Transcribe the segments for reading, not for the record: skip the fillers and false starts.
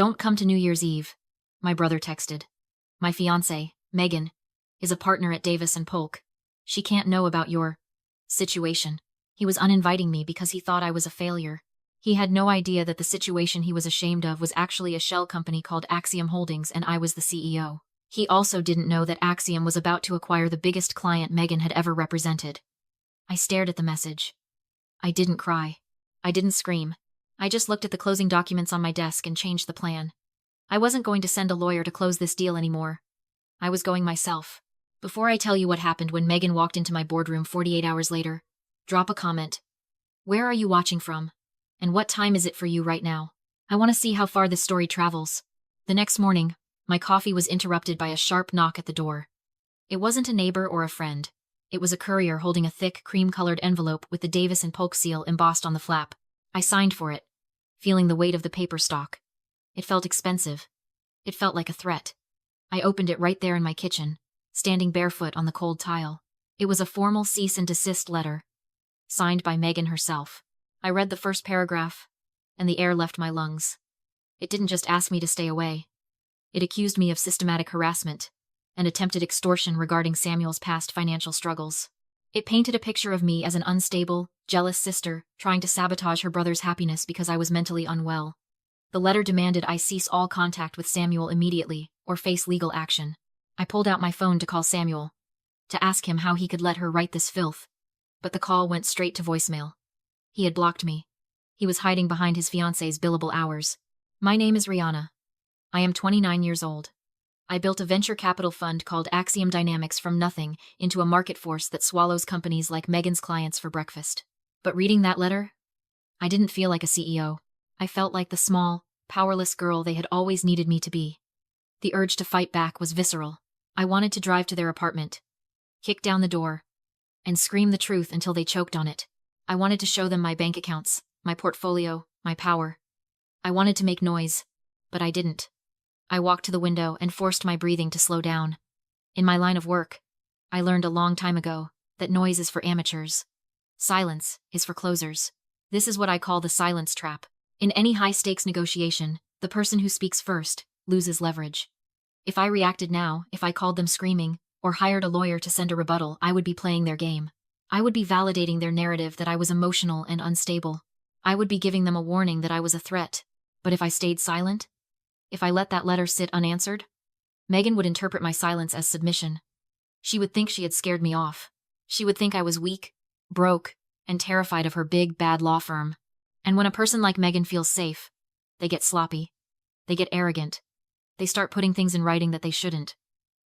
Don't come to New Year's Eve, my brother texted. My fiancée, Megan, is a partner at Davis and Polk. She can't know about your situation. He was uninviting me because he thought I was a failure. He had no idea that the situation he was ashamed of was actually a shell company called Axiom Holdings and I was the CEO. He also didn't know that Axiom was about to acquire the biggest client Megan had ever represented. I stared at the message. I didn't cry. I didn't scream. I just looked at the closing documents on my desk and changed the plan. I wasn't going to send a lawyer to close this deal anymore. I was going myself. Before I tell you what happened when Megan walked into my boardroom 48 hours later, drop a comment. Where are you watching from? And what time is it for you right now? I want to see how far this story travels. The next morning, my coffee was interrupted by a sharp knock at the door. It wasn't a neighbor or a friend. It was a courier holding a thick, cream-colored envelope with the Davis and Polk seal embossed on the flap. I signed for it, feeling the weight of the paper stock. It felt expensive. It felt like a threat. I opened it right there in my kitchen, standing barefoot on the cold tile. It was a formal cease and desist letter, signed by Megan herself. I read the first paragraph, and the air left my lungs. It didn't just ask me to stay away. It accused me of systematic harassment and attempted extortion regarding Samuel's past financial struggles. It painted a picture of me as an unstable, jealous sister trying to sabotage her brother's happiness because I was mentally unwell. The letter demanded I cease all contact with Samuel immediately or face legal action. I pulled out my phone to call Samuel, to ask him how he could let her write this filth. But the call went straight to voicemail. He had blocked me. He was hiding behind his fiancée's billable hours. My name is Rihanna. I am 29 years old. I built a venture capital fund called Axiom Dynamics from nothing into a market force that swallows companies like Megan's clients for breakfast. But reading that letter, I didn't feel like a CEO. I felt like the small, powerless girl they had always needed me to be. The urge to fight back was visceral. I wanted to drive to their apartment, kick down the door, and scream the truth until they choked on it. I wanted to show them my bank accounts, my portfolio, my power. I wanted to make noise, but I didn't. I walked to the window and forced my breathing to slow down. In my line of work, I learned a long time ago that noise is for amateurs. Silence is for closers. This is what I call the silence trap. In any high-stakes negotiation, the person who speaks first loses leverage. If I reacted now, if I called them screaming, or hired a lawyer to send a rebuttal, I would be playing their game. I would be validating their narrative that I was emotional and unstable. I would be giving them a warning that I was a threat. But if I stayed silent, if I let that letter sit unanswered, Megan would interpret my silence as submission. She would think she had scared me off. She would think I was weak, broke, and terrified of her big, bad law firm. And when a person like Megan feels safe, they get sloppy. They get arrogant. They start putting things in writing that they shouldn't.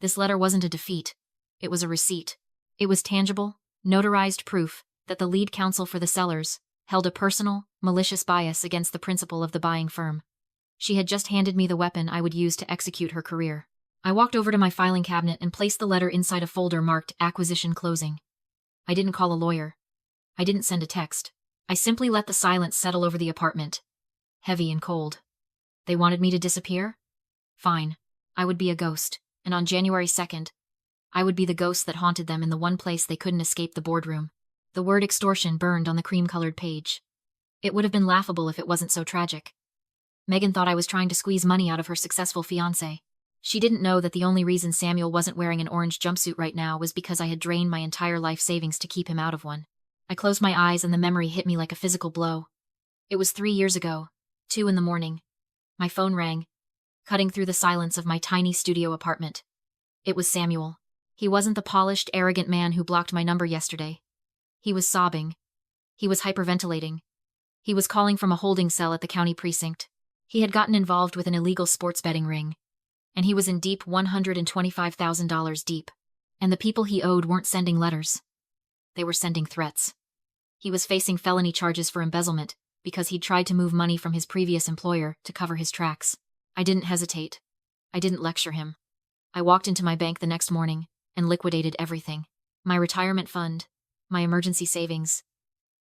This letter wasn't a defeat. It was a receipt. It was tangible, notarized proof that the lead counsel for the sellers held a personal, malicious bias against the principal of the buying firm. She had just handed me the weapon I would use to execute her career. I walked over to my filing cabinet and placed the letter inside a folder marked Acquisition Closing. I didn't call a lawyer. I didn't send a text. I simply let the silence settle over the apartment, heavy and cold. They wanted me to disappear? Fine. I would be a ghost, and on January 2nd, I would be the ghost that haunted them in the one place they couldn't escape, the boardroom. The word extortion burned on the cream-colored page. It would have been laughable if it wasn't so tragic. Megan thought I was trying to squeeze money out of her successful fiancé. She didn't know that the only reason Samuel wasn't wearing an orange jumpsuit right now was because I had drained my entire life savings to keep him out of one. I closed my eyes and the memory hit me like a physical blow. It was 3 years ago, 2 in the morning. My phone rang, cutting through the silence of my tiny studio apartment. It was Samuel. He wasn't the polished, arrogant man who blocked my number yesterday. He was sobbing. He was hyperventilating. He was calling from a holding cell at the county precinct. He had gotten involved with an illegal sports betting ring, and he was in deep $125,000 deep. And the people he owed weren't sending letters. They were sending threats. He was facing felony charges for embezzlement because he'd tried to move money from his previous employer to cover his tracks. I didn't hesitate. I didn't lecture him. I walked into my bank the next morning and liquidated everything. My retirement fund, my emergency savings,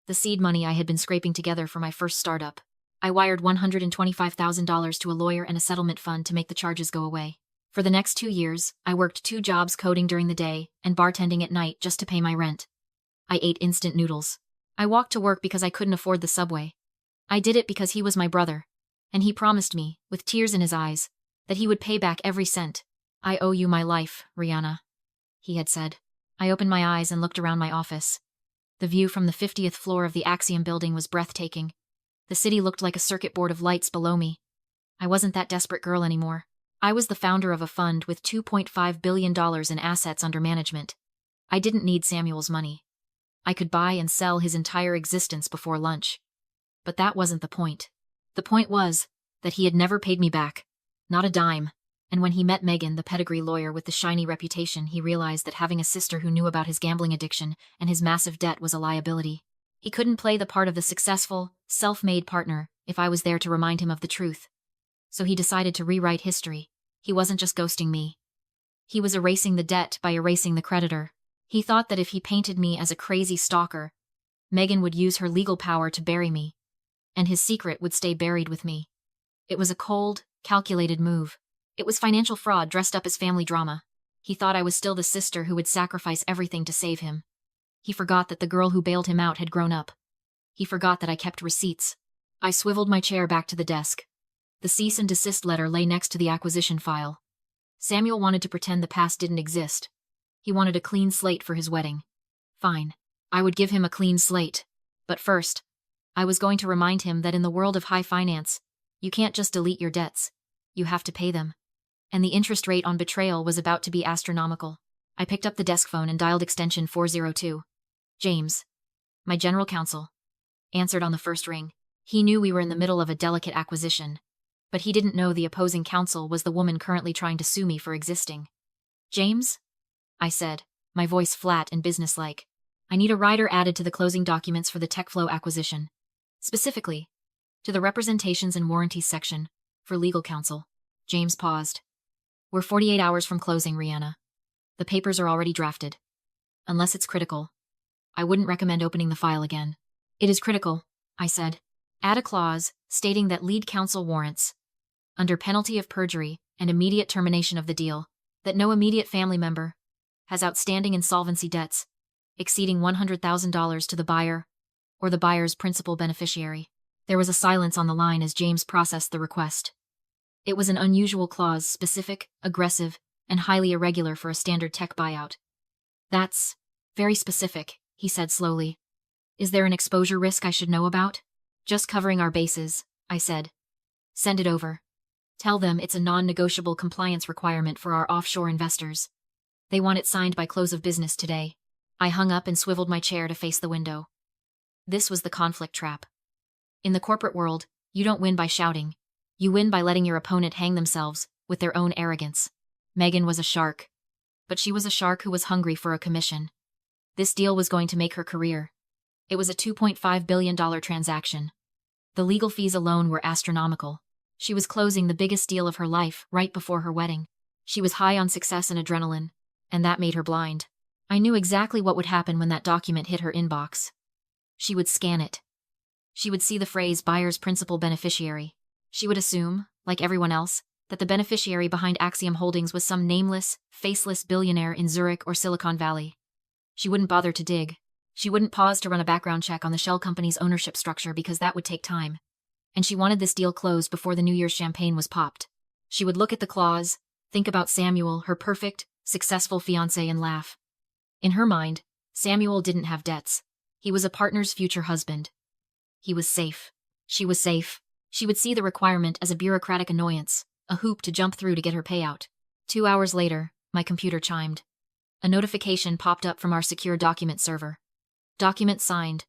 the seed money I had been scraping together for my first startup. I wired $125,000 to a lawyer and a settlement fund to make the charges go away. For the next 2 years, I worked 2 jobs coding during the day and bartending at night just to pay my rent. I ate instant noodles. I walked to work because I couldn't afford the subway. I did it because he was my brother. And he promised me, with tears in his eyes, that he would pay back every cent. "I owe you my life, Rihanna," he had said. I opened my eyes and looked around my office. The view from the 50th floor of the Axiom building was breathtaking. The city looked like a circuit board of lights below me. I wasn't that desperate girl anymore. I was the founder of a fund with $2.5 billion in assets under management. I didn't need Samuel's money. I could buy and sell his entire existence before lunch. But that wasn't the point. The point was that he had never paid me back. Not a dime. And when he met Megan, the pedigree lawyer with the shiny reputation, he realized that having a sister who knew about his gambling addiction and his massive debt was a liability. He couldn't play the part of the successful, self-made partner if I was there to remind him of the truth. So he decided to rewrite history. He wasn't just ghosting me. He was erasing the debt by erasing the creditor. He thought that if he painted me as a crazy stalker, Megan would use her legal power to bury me, and his secret would stay buried with me. It was a cold, calculated move. It was financial fraud dressed up as family drama. He thought I was still the sister who would sacrifice everything to save him. He forgot that the girl who bailed him out had grown up. He forgot that I kept receipts. I swiveled my chair back to the desk. The cease and desist letter lay next to the acquisition file. Samuel wanted to pretend the past didn't exist. He wanted a clean slate for his wedding. Fine. I would give him a clean slate. But first, I was going to remind him that in the world of high finance, you can't just delete your debts. You have to pay them. And the interest rate on betrayal was about to be astronomical. I picked up the desk phone and dialed extension 402. James, my general counsel, answered on the first ring. He knew we were in the middle of a delicate acquisition, but he didn't know the opposing counsel was the woman currently trying to sue me for existing. "James?" I said, my voice flat and businesslike. "I need a rider added to the closing documents for the TechFlow acquisition. Specifically, to the representations and warranties section, for legal counsel." James paused. "We're 48 hours from closing, Rihanna. The papers are already drafted. Unless it's critical, I wouldn't recommend opening the file again." "It is critical," I said. "Add a clause stating that lead counsel warrants, under penalty of perjury and immediate termination of the deal, that no immediate family member has outstanding insolvency debts exceeding $100,000 to the buyer or the buyer's principal beneficiary." There was a silence on the line as James processed the request. It was an unusual clause, specific, aggressive, and highly irregular for a standard tech buyout. "That's very specific," he said slowly. "Is there an exposure risk I should know about?" "Just covering our bases," I said. "Send it over. Tell them it's a non-negotiable compliance requirement for our offshore investors. They want it signed by close of business today." I hung up and swiveled my chair to face the window. This was the conflict trap. In the corporate world, you don't win by shouting. You win by letting your opponent hang themselves with their own arrogance. Megan was a shark. But she was a shark who was hungry for a commission. This deal was going to make her career. It was a $2.5 billion transaction. The legal fees alone were astronomical. She was closing the biggest deal of her life right before her wedding. She was high on success and adrenaline, and that made her blind. I knew exactly what would happen when that document hit her inbox. She would scan it. She would see the phrase buyer's principal beneficiary. She would assume, like everyone else, that the beneficiary behind Axiom Holdings was some nameless, faceless billionaire in Zurich or Silicon Valley. She wouldn't bother to dig. She wouldn't pause to run a background check on the shell company's ownership structure because that would take time. And she wanted this deal closed before the New Year's champagne was popped. She would look at the clause, think about Samuel, her perfect, successful fiancé, and laugh. In her mind, Samuel didn't have debts. He was a partner's future husband. He was safe. She was safe. She would see the requirement as a bureaucratic annoyance, a hoop to jump through to get her payout. 2 hours later, my computer chimed. A notification popped up from our secure document server. Document signed.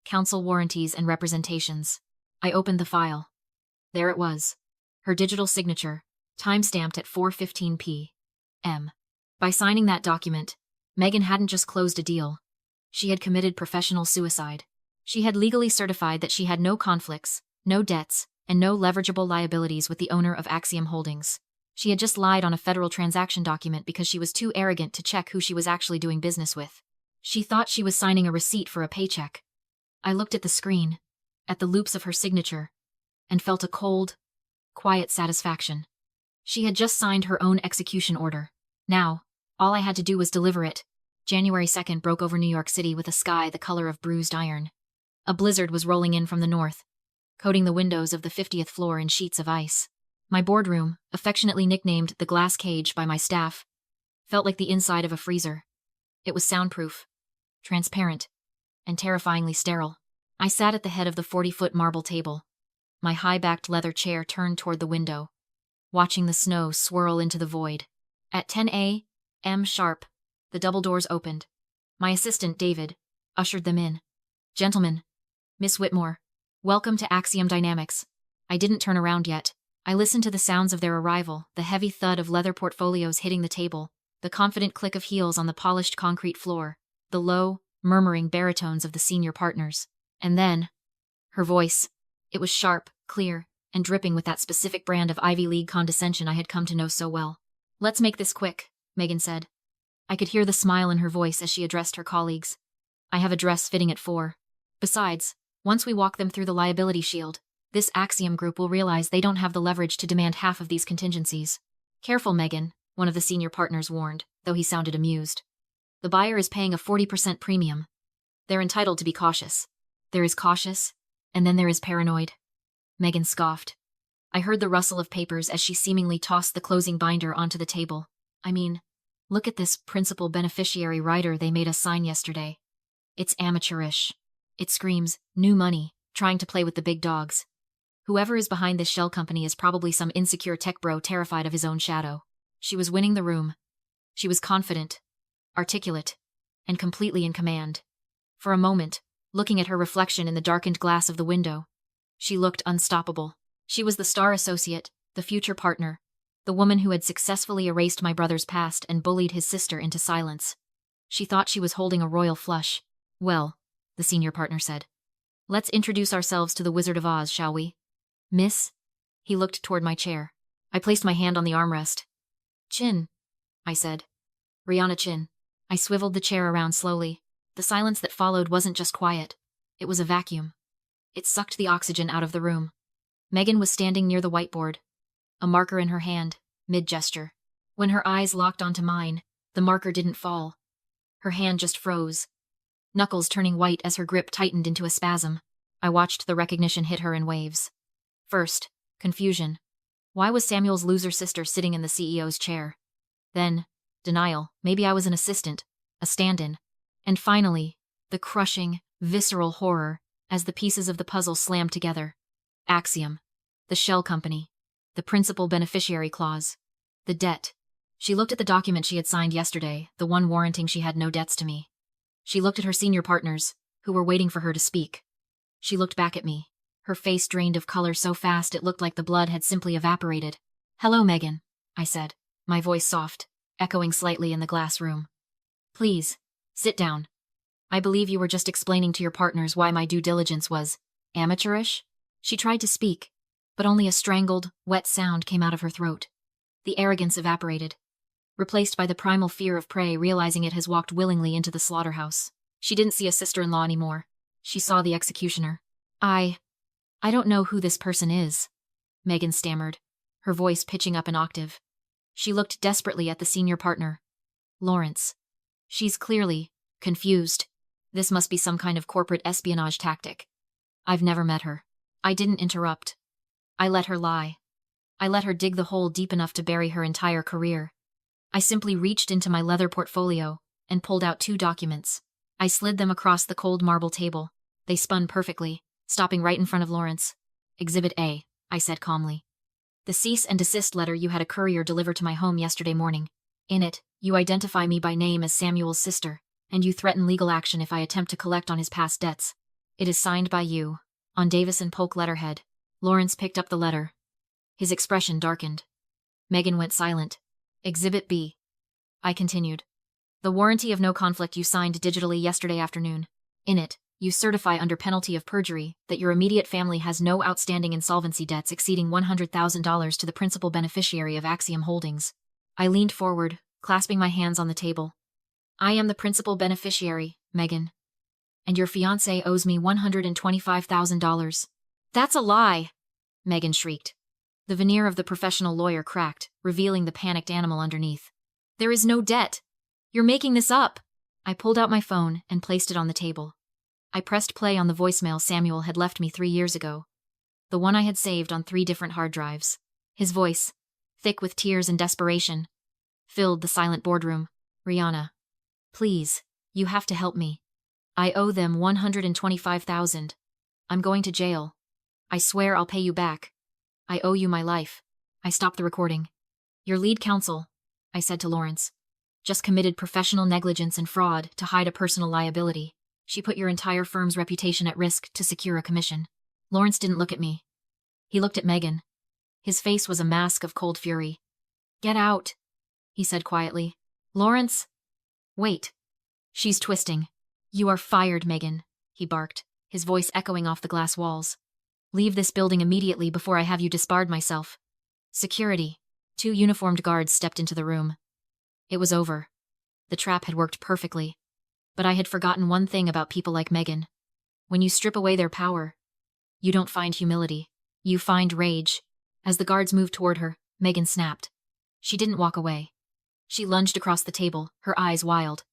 Counsel warranties and representations. I opened the file. There it was. Her digital signature, timestamped at 4:15 p.m. By signing that document, Megan hadn't just closed a deal. She had committed professional suicide. She had legally certified that she had no conflicts, no debts, and no leverageable liabilities with the owner of Axiom Holdings. She had just lied on a federal transaction document because she was too arrogant to check who she was actually doing business with. She thought she was signing a receipt for a paycheck. I looked at the screen, at the loops of her signature, and felt a cold, quiet satisfaction. She had just signed her own execution order. Now, all I had to do was deliver it. January 2nd broke over New York City with a sky the color of bruised iron. A blizzard was rolling in from the north. coating the windows of the 50th floor in sheets of ice. My boardroom, affectionately nicknamed the glass cage by my staff, felt like the inside of a freezer. It was soundproof, transparent, and terrifyingly sterile. I sat at the head of the 40-foot marble table, my high-backed leather chair turned toward the window, watching the snow swirl into the void. At 10 a.m. sharp, the double doors opened. My assistant, David, ushered them in. "Gentlemen, Miss Whitmore, welcome to Axiom Dynamics." I didn't turn around yet. I listened to the sounds of their arrival, the heavy thud of leather portfolios hitting the table, the confident click of heels on the polished concrete floor, the low, murmuring baritones of the senior partners. And then, her voice. It was sharp, clear, and dripping with that specific brand of Ivy League condescension I had come to know so well. "Let's make this quick," Megan said. I could hear the smile in her voice as she addressed her colleagues. "I have a dress fitting at 4. Besides, once we walk them through the liability shield, this Axiom group will realize they don't have the leverage to demand half of these contingencies." "Careful, Megan," one of the senior partners warned, though he sounded amused. "The buyer is paying a 40% premium. They're entitled to be cautious." "There is cautious, and then there is paranoid," Megan scoffed. I heard the rustle of papers as she seemingly tossed the closing binder onto the table. "I mean, look at this principal beneficiary rider they made us sign yesterday. It's amateurish. It screams, new money, trying to play with the big dogs. Whoever is behind this shell company is probably some insecure tech bro terrified of his own shadow." She was winning the room. She was confident, articulate, and completely in command. For a moment, looking at her reflection in the darkened glass of the window, she looked unstoppable. She was the star associate, the future partner, the woman who had successfully erased my brother's past and bullied his sister into silence. She thought she was holding a royal flush. "Well," the senior partner said, "let's introduce ourselves to the Wizard of Oz, shall we? Miss?" He looked toward my chair. I placed my hand on the armrest. "Chin," I said. "Rihanna Chin." I swiveled the chair around slowly. The silence that followed wasn't just quiet. It was a vacuum. It sucked the oxygen out of the room. Megan was standing near the whiteboard, a marker in her hand, mid-gesture. When her eyes locked onto mine, the marker didn't fall. Her hand just froze, knuckles turning white as her grip tightened into a spasm. I watched the recognition hit her in waves. First, confusion. Why was Samuel's loser sister sitting in the CEO's chair? Then, denial. Maybe I was an assistant, a stand-in. And finally, the crushing, visceral horror as the pieces of the puzzle slammed together. Axiom, the shell company, the principal beneficiary clause, the debt. She looked at the document she had signed yesterday, the one warranting she had no debts to me. She looked at her senior partners, who were waiting for her to speak. She looked back at me, her face drained of color so fast it looked like the blood had simply evaporated. "Hello, Megan," I said, my voice soft, echoing slightly in the glass room. "Please, sit down. I believe you were just explaining to your partners why my due diligence was amateurish." She tried to speak, but only a strangled, wet sound came out of her throat. The arrogance evaporated, replaced by the primal fear of prey realizing it has walked willingly into the slaughterhouse. She didn't see a sister-in-law anymore. She saw the executioner. I don't know who this person is," Megan stammered, her voice pitching up an octave. She looked desperately at the senior partner. "Lawrence. She's clearly confused. This must be some kind of corporate espionage tactic. I've never met her." I didn't interrupt. I let her lie. I let her dig the hole deep enough to bury her entire career. I simply reached into my leather portfolio and pulled out 2 documents. I slid them across the cold marble table. They spun perfectly, stopping right in front of Lawrence. "Exhibit A," I said calmly. "The cease and desist letter you had a courier deliver to my home yesterday morning. In it, you identify me by name as Samuel's sister, and you threaten legal action if I attempt to collect on his past debts. It is signed by you, on Davis and Polk letterhead." Lawrence picked up the letter. His expression darkened. Megan went silent. "Exhibit B," I continued. "The warranty of no conflict you signed digitally yesterday afternoon. In it, you certify under penalty of perjury that your immediate family has no outstanding insolvency debts exceeding $100,000 to the principal beneficiary of Axiom Holdings." I leaned forward, clasping my hands on the table. "I am the principal beneficiary, Megan. And your fiancé owes me $125,000. "That's a lie!" Megan shrieked. The veneer of the professional lawyer cracked, revealing the panicked animal underneath. "There is no debt. You're making this up." I pulled out my phone and placed it on the table. I pressed play on the voicemail Samuel had left me 3 years ago. the one I had saved on 3 different hard drives. His voice, thick with tears and desperation, filled the silent boardroom. Rihanna, please, you have to help me. I owe them $125,000. I'm going to jail. I swear I'll pay you back. I owe you my life. I stopped the recording. Your lead counsel, I said to Lawrence, just committed professional negligence and fraud to hide a personal liability. She put your entire firm's reputation at risk to secure a commission. Lawrence didn't look at me. He looked at Megan. His face was a mask of cold fury. Get out, he said quietly. Lawrence? Wait. She's twisting. You are fired, Megan, he barked, his voice echoing off the glass walls. Leave this building immediately before I have you disbarred myself. Security. 2 uniformed guards stepped into the room. It was over. The trap had worked perfectly. But I had forgotten one thing about people like Megan. When you strip away their power, you don't find humility. You find rage. As the guards moved toward her, Megan snapped. She didn't walk away. She lunged across the table, her eyes wild.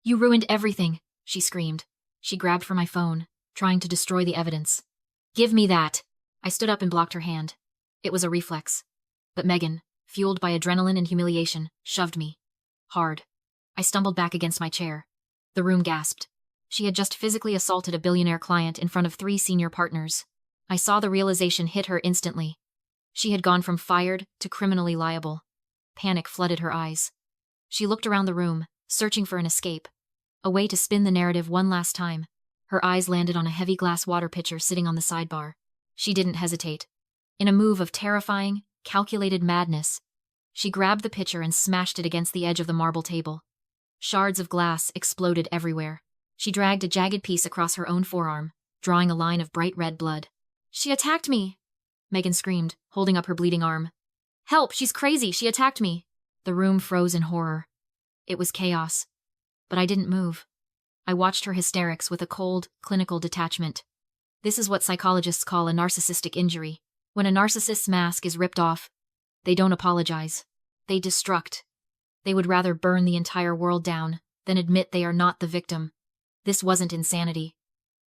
You ruined everything, she screamed. She grabbed for my phone, trying to destroy the evidence. Give me that. I stood up and blocked her hand. It was a reflex. But Megan, fueled by adrenaline and humiliation, shoved me. Hard. I stumbled back against my chair. The room gasped. She had just physically assaulted a billionaire client in front of 3 senior partners. I saw the realization hit her instantly. She had gone from fired to criminally liable. Panic flooded her eyes. She looked around the room, searching for an escape. A way to spin the narrative one last time. Her eyes landed on a heavy glass water pitcher sitting on the sidebar. She didn't hesitate. In a move of terrifying, calculated madness, she grabbed the pitcher and smashed it against the edge of the marble table. Shards of glass exploded everywhere. She dragged a jagged piece across her own forearm, drawing a line of bright red blood. She attacked me! Megan screamed, holding up her bleeding arm. Help! She's crazy! She attacked me! The room froze in horror. It was chaos. But I didn't move. I watched her hysterics with a cold, clinical detachment. This is what psychologists call a narcissistic injury. When a narcissist's mask is ripped off, they don't apologize. They destruct. They would rather burn the entire world down than admit they are not the victim. This wasn't insanity.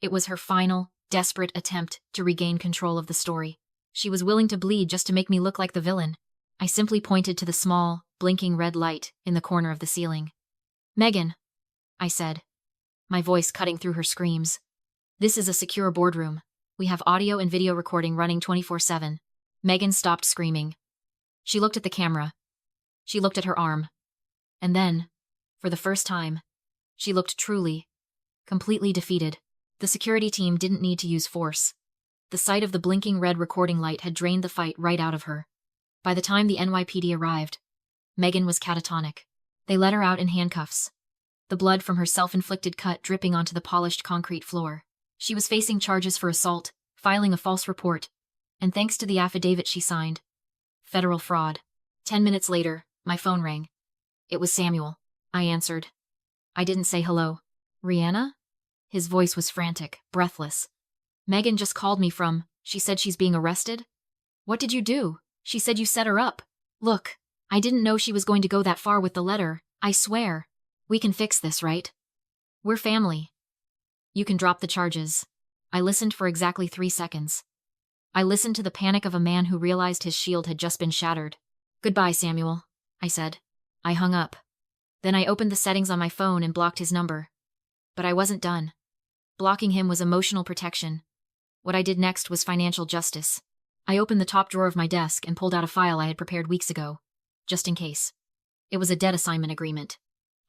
It was her final, desperate attempt to regain control of the story. She was willing to bleed just to make me look like the villain. I simply pointed to the small, blinking red light in the corner of the ceiling. Megan, I said, my voice cutting through her screams. This is a secure boardroom. We have audio and video recording running 24/7. Megan stopped screaming. She looked at the camera. She looked at her arm. And then, for the first time, she looked truly, completely defeated. The security team didn't need to use force. The sight of the blinking red recording light had drained the fight right out of her. By the time the NYPD arrived, Megan was catatonic. They let her out in handcuffs, the blood from her self-inflicted cut dripping onto the polished concrete floor. She was facing charges for assault, filing a false report, and thanks to the affidavit she signed, federal fraud. 10 minutes later, my phone rang. It was Samuel. I answered. I didn't say hello. Rihanna? His voice was frantic, breathless. Megan just called me from, she said she's being arrested? What did you do? She said you set her up. Look, I didn't know she was going to go that far with the letter, I swear. We can fix this, right? We're family. You can drop the charges. I listened for exactly 3 seconds. I listened to the panic of a man who realized his shield had just been shattered. Goodbye, Samuel, I said. I hung up. Then I opened the settings on my phone and blocked his number. But I wasn't done. Blocking him was emotional protection. What I did next was financial justice. I opened the top drawer of my desk and pulled out a file I had prepared weeks ago, just in case. It was a debt assignment agreement.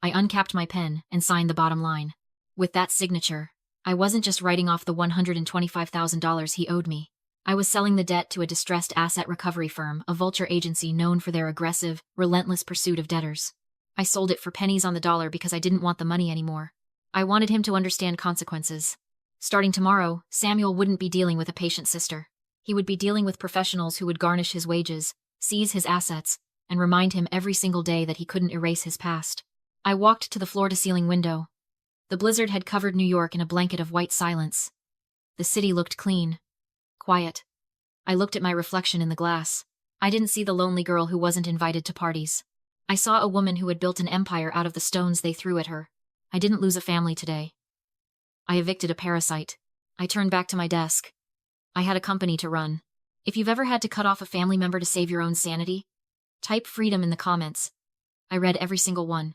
I uncapped my pen and signed the bottom line. With that signature, I wasn't just writing off the $125,000 he owed me. I was selling the debt to a distressed asset recovery firm, a vulture agency known for their aggressive, relentless pursuit of debtors. I sold it for pennies on the dollar because I didn't want the money anymore. I wanted him to understand consequences. Starting tomorrow, Samuel wouldn't be dealing with a patient sister. He would be dealing with professionals who would garnish his wages, seize his assets, and remind him every single day that he couldn't erase his past. I walked to the floor-to-ceiling window. The blizzard had covered New York in a blanket of white silence. The city looked clean, quiet. I looked at my reflection in the glass. I didn't see the lonely girl who wasn't invited to parties. I saw a woman who had built an empire out of the stones they threw at her. I didn't lose a family today. I evicted a parasite. I turned back to my desk. I had a company to run. If you've ever had to cut off a family member to save your own sanity, type freedom in the comments. I read every single one.